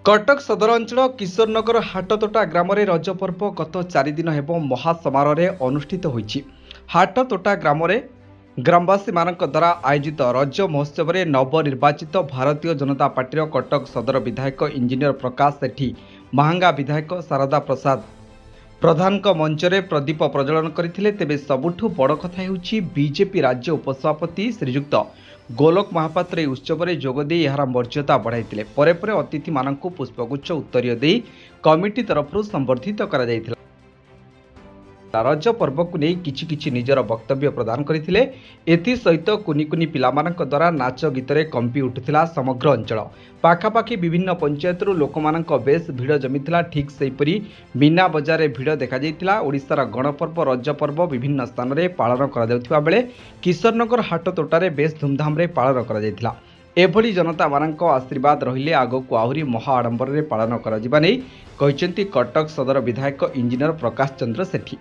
कटक सदर अंचल किशोरनगर हाटतोटा ग्राम रज पर्व गत 4 दिन हेब महासमारोह अनुष्ठित होईछि। हाटतोटा ग्राम ग्रामवासी मानक द्वारा आयोजित रज महोत्सव में नवनिर्वाचित भारतीय जनता पार्टी कटक सदर विधायक इंजीनियर प्रकाश सेठी, महांगा विधायक शारदा प्रसाद प्रधान मंचरे प्रदीप प्रज्वलन करथिले। तेबे सबुठु बड़ कथा हेउछि बीजेपी राज्य उपसभापति श्रीयुक्त गोलोक महापात्र उत्सव में जोगदे यार मर्यादा बढ़ाई परे अतिथि मानक पुष्पगुच्छ उत्तरीय दे कमिटी तरफ संबर्धित करा जायथिला। रज पर्व को नहीं किछि निजर वक्तव्य प्रदान करथिले। एथि सहित कुनी कुनी पिलामानक द्वारा नाच गीतरे कंपी उठुथिला समग्र अंचल। पाखापाखि विभिन्न पंचायतरू लोकमानक बेस भिड़ जमिथिला। ठीक सेहीपरि मीना बजार भिड़ देखा जायथिला। ओडिशार गणपर्व रज पर्व विभिन्न स्थान में पालन करा जाउथिबा बेले किशोरनगर हाटतोटारे बेस धूमधाम रे पालन करा जायथिला। एभली जनता मानक आशीर्वाद रहिले आगको आहुरी महा आडंबर रे पालन करा जिबा नै कहिसेंती कटक सदर विधायक इंजीनियर प्रकाश चंद्र सेठी।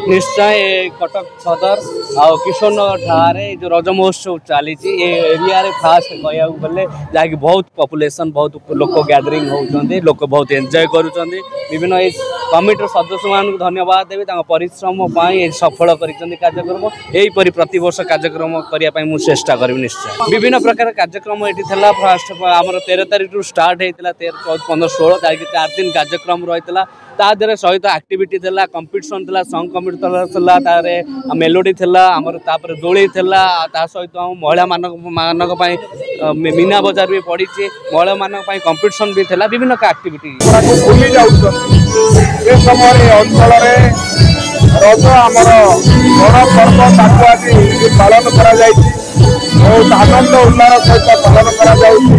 निश्चय कटक सदर आ किशोरनगर ठारे जो रज महोत्सव चली एरिया रे फास्ट कहया गले जहाँकि बहुत पॉपुलेशन बहुत लोक गैदरिंग होउछन्ते, लोक बहुत एंजॉय करूछन्ते। विभिन्न कमिटी सदस्य मान धन्यवाद देवी परिश्रम सफल करिछन्ते कार्यक्रम। एही परि प्रति वर्ष कार्यक्रम करिया पई मु चेष्टा करबी। निश्चय विभिन्न प्रकार कार्यक्रम एठी थला। फर्स्ट हमर 13 तारिख टू स्टार्ट हेतिला। 13, 14, 15, 16 तारिख 4 दिन कार्यक्रम रहितला। तादरे सहित एक्टिविटी थिला, कंपटीशन थिला, सॉन्ग कंपटीशन थिला, तारे मेलोडी थिला, हमर तापर दोली थिला। ता सहित महिला मानक पई मीना बाजार भी पड़ी छि। महिला मानक पई कंपटीशन भी थिला। विभिन्न एक्टिविटी भूली जाउछन ए समय अंचल रे रज हमर बड़ पर्व ताकू आज पालन करा जायछि। बहुत आनंद उल्लास सहित पालन करा जाउछि।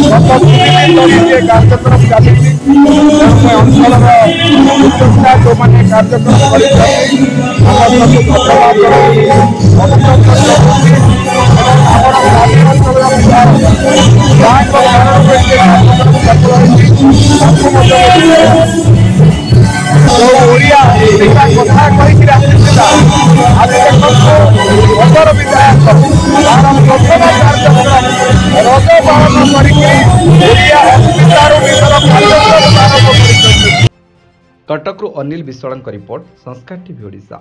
गत 3 दिन कार्यक्रम चली अंचल विशेषता जो मैंने कार्यक्रम ओडिया कथा कही आज सदर विधायक तार प्रथम कार्यक्रम रज पालन कटकरू अनिल विश्वाल रिपोर्ट संस्कार टीवी ओडिशा।